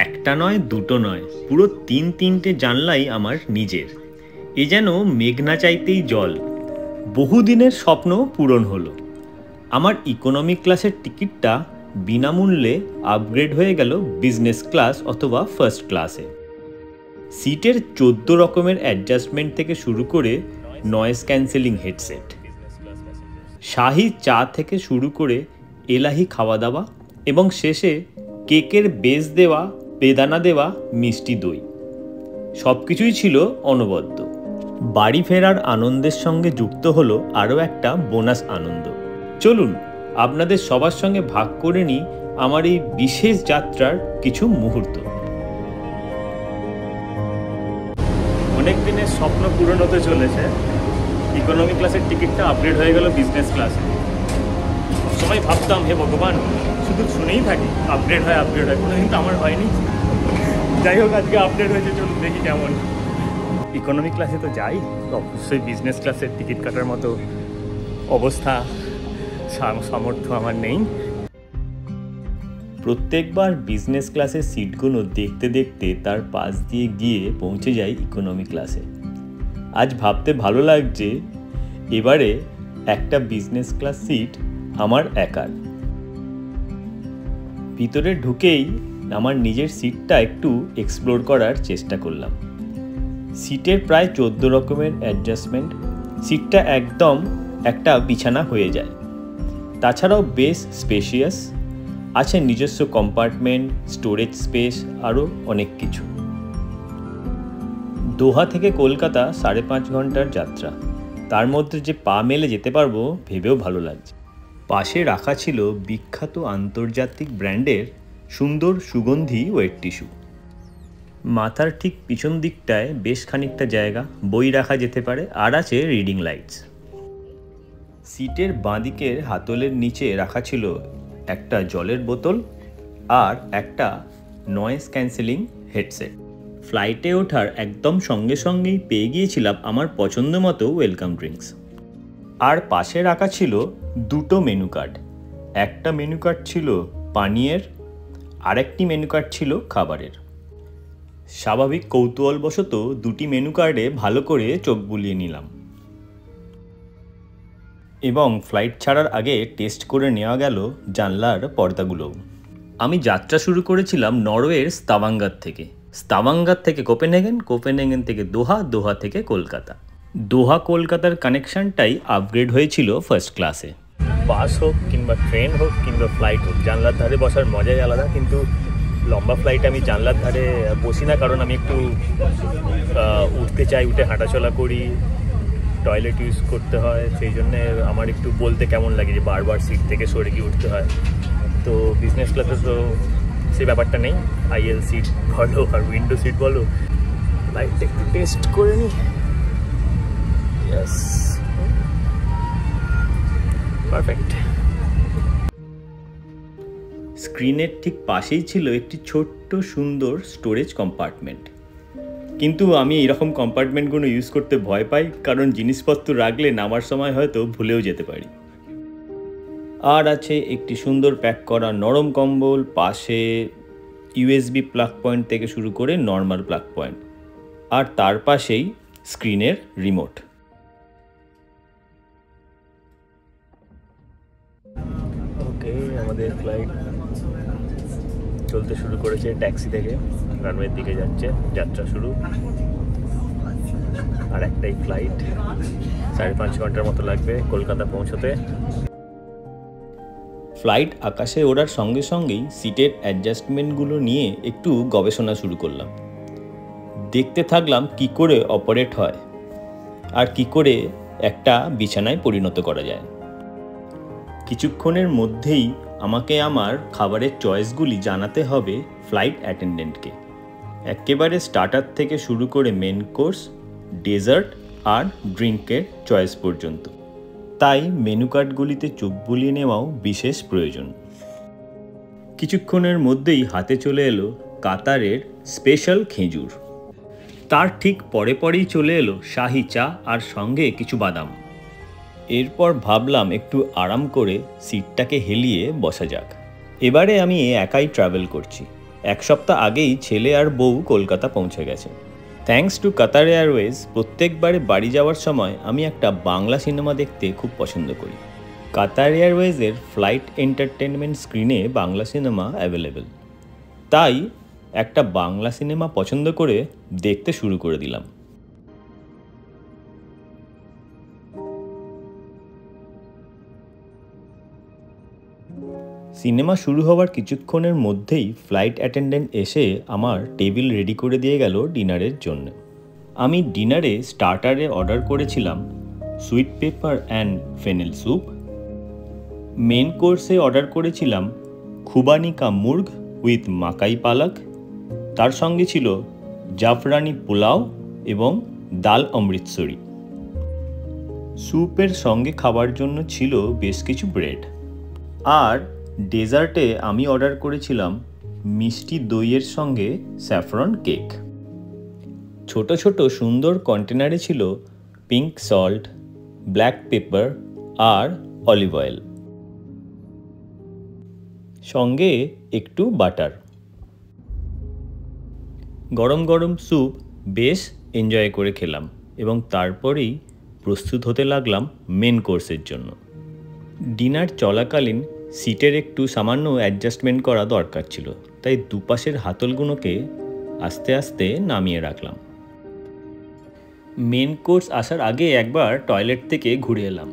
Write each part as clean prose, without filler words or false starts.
একটা নয় দুটো নয়, পুরো তিনটে জানলাই আমার নিজের। এ যেন মেঘনা চাইতেই জল। বহুদিনের স্বপ্ন পূরণ হলো। আমার ইকোনমি ক্লাসের টিকিটটা বিনামূল্যে আপগ্রেড হয়ে গেল বিজনেস ক্লাস অথবা ফার্স্ট ক্লাসে। সিটের 14 রকমের অ্যাডজাস্টমেন্ট থেকে শুরু করে নয়েজ ক্যান্সেলিং হেডসেট, শাহি চা থেকে শুরু করে এলাহি খাওয়া দাওয়া এবং শেষে কেকের বেস দেওয়া বেদানা দেওয়া মিষ্টি দই, সব কিছুই ছিল অনবদ্য। বাড়ি ফেরার আনন্দের সঙ্গে যুক্ত হলো আরও একটা বোনাস আনন্দ। চলুন আপনাদের সবার সঙ্গে ভাগ করে নিই আমার এই বিশেষ যাত্রার কিছু মুহূর্ত। অনেক দিনের স্বপ্ন পূরণ হতে চলেছে। ইকোনমি ক্লাসের টিকিটটা আপগ্রেড হয়ে গেল বিজনেস ক্লাসে। সবসময় ভাবতাম হে ভগবান, শুধু শুনেই থাকি আপগ্রেড হয় কোনো কিন্তু আমার হয়নি। যাই হোক, আজকে আপডেট হয়েছে, চলুন দেখি কেমন। ইকোনমি ক্লাসে তো যাই, অবশ্যই বিজনেস ক্লাসের টিকিট কাটার মতো অবস্থা সামর্থ্য আমার নেই। প্রত্যেকবার বিজনেস ক্লাসের সিটগুলো দেখতে দেখতে তার পাশ দিয়ে গিয়ে পৌঁছে যাই ইকোনমি ক্লাসে। আজ ভাবতে ভালো লাগছে এবারে একটা বিজনেস ক্লাস সিট আমার একার। ভিতরে ঢুকেই আমার নিজের সিটটা একটু এক্সপ্লোর করার চেষ্টা করলাম। সিটের প্রায় 14 রকমের অ্যাডজাস্টমেন্ট, সিটটা একদম একটা বিছানা হয়ে যায়। তাছাড়াও বেশ স্পেশিয়াস, আছে নিজস্ব কম্পার্টমেন্ট, স্টোরেজ স্পেস, আরও অনেক কিছু। দোহা থেকে কলকাতা 5.5 ঘন্টার যাত্রা, তার মধ্যে যে পা মেলে যেতে পারবো ভেবেও ভালো লাগছে। পাশে রাখা ছিল বিখ্যাত আন্তর্জাতিক ব্র্যান্ডের সুন্দর সুগন্ধি ওয়েট টিস্যু। মাথার ঠিক পিছন দিকটায় বেশ খানিকটা জায়গা বই রাখা যেতে পারে, আর আছে রিডিং লাইটস। সিটের বাঁদিকের হাতলের নিচে রাখা ছিল একটা জলের বোতল আর একটা নয়েজ ক্যান্সেলিং হেডসেট। ফ্লাইটে ওঠার একদম সঙ্গে সঙ্গেই পেয়ে গিয়েছিলাম আমার পছন্দ মতো ওয়েলকাম ড্রিঙ্কস। আর পাশে রাখা ছিল দুটো মেনু কার্ড। একটা মেনু কার্ড ছিল পানীয়ের, আরেকটি মেনু কার্ড ছিল খাবারের। স্বাভাবিক কৌতূহলবশত দুটি মেনু কার্ডে ভালো করে চোখ বুলিয়ে নিলাম এবং ফ্লাইট ছাড়ার আগে টেস্ট করে নেওয়া গেল জানলার পর্দাগুলোও। আমি যাত্রা শুরু করেছিলাম নরওয়ের স্তাভাঙ্গার থেকে কোপেনহেগেন, কোপেনহেগেন থেকে দোহা, দোহা থেকে কলকাতা। দোহা কলকাতার কানেকশনটাই আপগ্রেড হয়েছিল ফার্স্ট ক্লাসে। বাস হোক কিংবা ট্রেন হোক কিংবা ফ্লাইট হোক, জানলার ধারে বসার মজাই আলাদা। কিন্তু লম্বা ফ্লাইটে আমি জানলার ধারে বসি না, কারণ আমি একটু উঠতে চাই, উঠে হাঁটাচলা করি, টয়লেট ইউজ করতে হয়, সেই জন্যে আমার একটু বলতে কেমন লাগে যে বারবার সিট থেকে সরে গিয়ে উঠতে হয়। তো বিজনেস ক্লাসে তো সেই ব্যাপারটা নেই, আইএল সিট বলো আর উইন্ডো সিট বলো। লাইটটা একটু টেস্ট করে নিই। Yes, perfect. স্ক্রিনের ঠিক পাশেই ছিল একটি ছোট্ট সুন্দর স্টোরেজ কম্পার্টমেন্ট, কিন্তু আমি এরকম কম্পার্টমেন্টগুলো ইউজ করতে ভয় পাই, কারণ জিনিসপত্র রাখলে নামার সময় হয়তো ভুলেও যেতে পারি। আর আছে একটি সুন্দর প্যাক করা নরম কম্বল, পাশে ইউএসবি প্লাগ পয়েন্ট থেকে শুরু করে নর্মাল প্লাগ পয়েন্ট, আর তার পাশেই স্ক্রিনের রিমোট। ওকে, আমাদের ফ্লাইট চলতে শুরু করেছে, ট্যাক্সি থেকে রানওয়ের দিকে যাচ্ছে, যাত্রা শুরু। আর একটাই ফ্লাইট, 5.5 ঘন্টার মতো লাগবে কলকাতা পৌঁছতে। ফ্লাইট আকাশে ওড়ার সঙ্গে সঙ্গেই সিটের অ্যাডজাস্টমেন্টগুলো নিয়ে একটু গবেষণা শুরু করলাম। দেখতে থাকলাম কি করে অপারেট হয় আর কি করে একটা বিছানায় পরিণত করা যায়। কিছুক্ষণের মধ্যেই আমাকে আমার খাবারের চয়েসগুলি জানাতে হবে ফ্লাইট অ্যাটেন্ডেন্টকে। একেবারে স্টার্টার থেকে শুরু করে মেন কোর্স, ডেজার্ট আর ড্রিঙ্কের চয়েস পর্যন্ত। তাই মেনু কার্ডগুলিতে চোখ বুলিয়ে নেওয়াও বিশেষ প্রয়োজন। কিছুক্ষণের মধ্যেই হাতে চলে এলো কাতারের স্পেশাল খেজুর। তার ঠিক পরেই চলে এলো শাহি চা আর সঙ্গে কিছু বাদাম। এরপর ভাবলাম একটু আরাম করে সিটটাকে হেলিয়ে বসা যাক। এবারে আমি একাই ট্রাভেল করছি, এক সপ্তাহ আগেই ছেলে আর বউ কলকাতা পৌঁছে গেছে। থ্যাঙ্কস টু কাতার এয়ারওয়েজ প্রত্যেকবারে বাড়ি যাওয়ার সময় আমি একটা বাংলা সিনেমা দেখতে খুব পছন্দ করি। কাতার এয়ারওয়েজের ফ্লাইট এন্টারটেনমেন্ট স্ক্রিনে বাংলা সিনেমা অ্যাভেলেবেল, তাই একটা বাংলা সিনেমা পছন্দ করে দেখতে শুরু করে দিলাম। সিনেমা শুরু হওয়ার কিছুক্ষণের মধ্যেই ফ্লাইট অ্যাটেন্ডেন্ট এসে আমার টেবিল রেডি করে দিয়ে গেল ডিনারের জন্য। আমি ডিনারে স্টার্টারে অর্ডার করেছিলাম sweet pepper and fennel soup. Main কোর্সে অর্ডার করেছিলাম খুবানি কা মুর্গ উইথ মাকাই পালক, তার সঙ্গে ছিল জাফরানি পোলাও এবং ডাল অমৃতসরি। স্যুপের সঙ্গে খাবার জন্য ছিল বেশ কিছু ব্রেড। আর ডেজার্টে আমি অর্ডার করেছিলাম মিষ্টি দইয়ের সঙ্গে স্যাফরন কেক। ছোট ছোট সুন্দর কন্টেনারে ছিল পিঙ্ক সল্ট, ব্ল্যাক পেপার আর অলিভ অয়েল, সঙ্গে একটু বাটার। গরম গরম স্যুপ বেশ এনজয় করে খেলাম এবং তারপরেই প্রস্তুত হতে লাগলাম মেন কোর্সের জন্য। ডিনার চলাকালীন সিটের একটু সামান্য অ্যাডজাস্টমেন্ট করা দরকার ছিল, তাই দুপাশের হাতলগুলোকে আস্তে আস্তে নামিয়ে রাখলাম। মেন কোর্স আসার আগে একবার টয়লেট থেকে ঘুরে এলাম।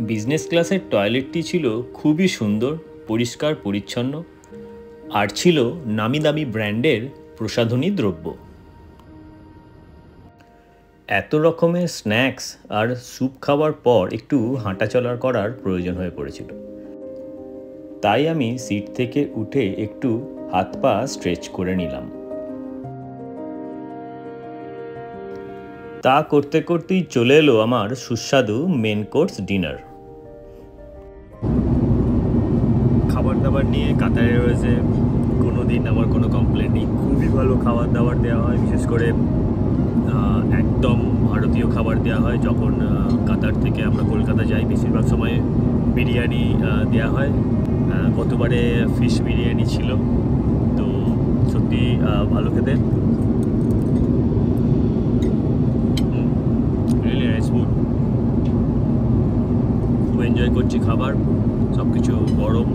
বিজনেস ক্লাসের টয়লেটটি ছিল খুবই সুন্দর, পরিষ্কার পরিচ্ছন্ন, আর ছিল নামি দামি ব্র্যান্ডের প্রসাধনী দ্রব্য। এত রকমের স্ন্যাক্স আর স্যুপ খাওয়ার পর একটু হাঁটাচলা করার প্রয়োজন হয়ে পড়েছিল, তাই আমি সিট থেকে উঠে একটু হাত পা স্ট্রেচ করে নিলাম। তা করতে করতেই চলে এলো আমার সুস্বাদু মেন কোর্স ডিনার। খাবার দাবার নিয়ে কাতার এয়ারওয়েজে কোনো দিন আমার কোনো কমপ্লেন নেই, খুবই ভালো খাবার দাবার দেওয়া হয়। বিশেষ করে একদম ভারতীয় খাবার দেওয়া হয়। যখন কাতার থেকে আমরা কলকাতা যাই বেশিরভাগ সময় বিরিয়ানি দেওয়া হয়। গতবারে ফিশ বিরিয়ানি ছিল, তো সত্যি ভালো খেতে। রিয়েলি নাইস ফুড, খুব এনজয় করছি খাবার, সব কিছু গরম।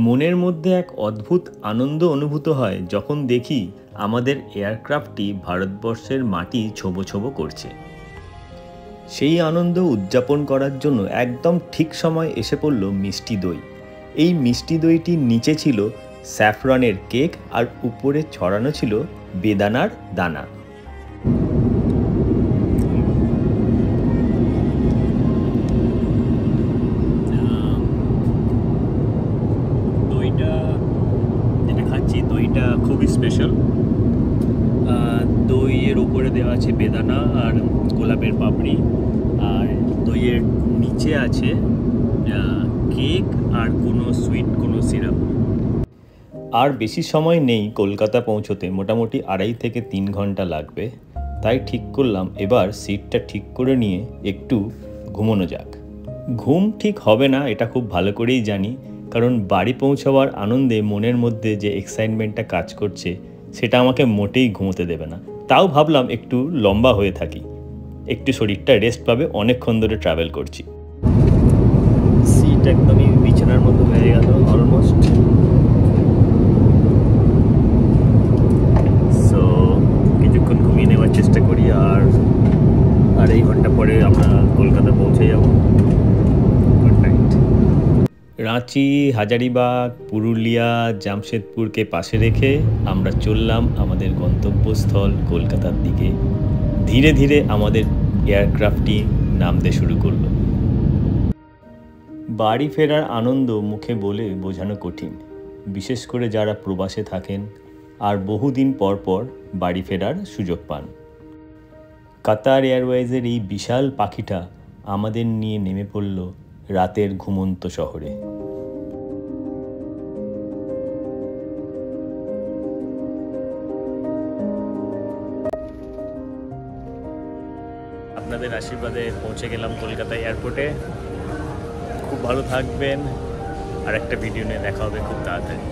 মনের মধ্যে এক অদ্ভুত আনন্দ অনুভূত হয় যখন দেখি আমাদের এয়ারক্রাফটটি ভারতবর্ষের মাটি ছোবো ছোবো করছে। সেই আনন্দ উদযাপন করার জন্য একদম ঠিক সময় এসে পড়ল মিষ্টি দই। এই মিষ্টি দইটির নিচে ছিল স্যাফরনের কেক আর উপরে ছড়ানো ছিল বেদানার দানা। দইটা যেটা খাচ্ছি, দইটা খুবই স্পেশাল। দইয়ের উপরে দেওয়া আছে বেদানা আর গোলাপের পাপড়ি, আর দইয়ের নিচে আছে কেক আর কোনো সুইট কোনো সিরাপ। আর বেশি সময় নেই কলকাতা পৌঁছতে, মোটামুটি 2.5 থেকে 3 ঘন্টা লাগবে। তাই ঠিক করলাম এবার সিটটা ঠিক করে নিয়ে একটু ঘুমোনো যাক। ঘুম ঠিক হবে না এটা খুব ভালো করেই জানি, কারণ বাড়ি পৌঁছাবার আনন্দে মনের মধ্যে যে এক্সাইটমেন্টটা কাজ করছে সেটা আমাকে মোটেই ঘুমোতে দেবে না। তাও ভাবলাম একটু লম্বা হয়ে থাকি, একটু শরীরটা রেস্ট পাবে, অনেকক্ষণ ধরে ট্রাভেল করছি। সিট একদমই বিছানার মতো হয়ে গেল অলমোস্ট। সো কিছুক্ষণ ঘুমিয়ে নেওয়ার চেষ্টা করি, আর 2.5 ঘন্টা পরে আমরা কলকাতা পৌঁছে যাব। Good night. রাঁচি, হাজারিবাগ, পুরুলিয়া, জামশেদপুরকে পাশে রেখে আমরা চললাম আমাদের গন্তব্যস্থল কলকাতার দিকে। ধীরে ধীরে আমাদের এয়ারক্রাফটটি নামতে শুরু করলো। বাড়ি ফেরার আনন্দ মুখে বলে বোঝানো কঠিন, বিশেষ করে যারা প্রবাসে থাকেন আর বহুদিন পর পর বাড়ি ফেরার সুযোগ পান। কাতার এয়ারওয়েজের এই বিশাল পাখিটা আমাদের নিয়ে নেমে পড়ল রাতের ঘুমন্ত শহরে। আপনাদের আশীর্বাদে পৌঁছে গেলাম কলকাতা এয়ারপোর্টে। খুব ভালো থাকবেন, আর একটা ভিডিও নিয়ে দেখা হবে খুব তাড়াতাড়ি।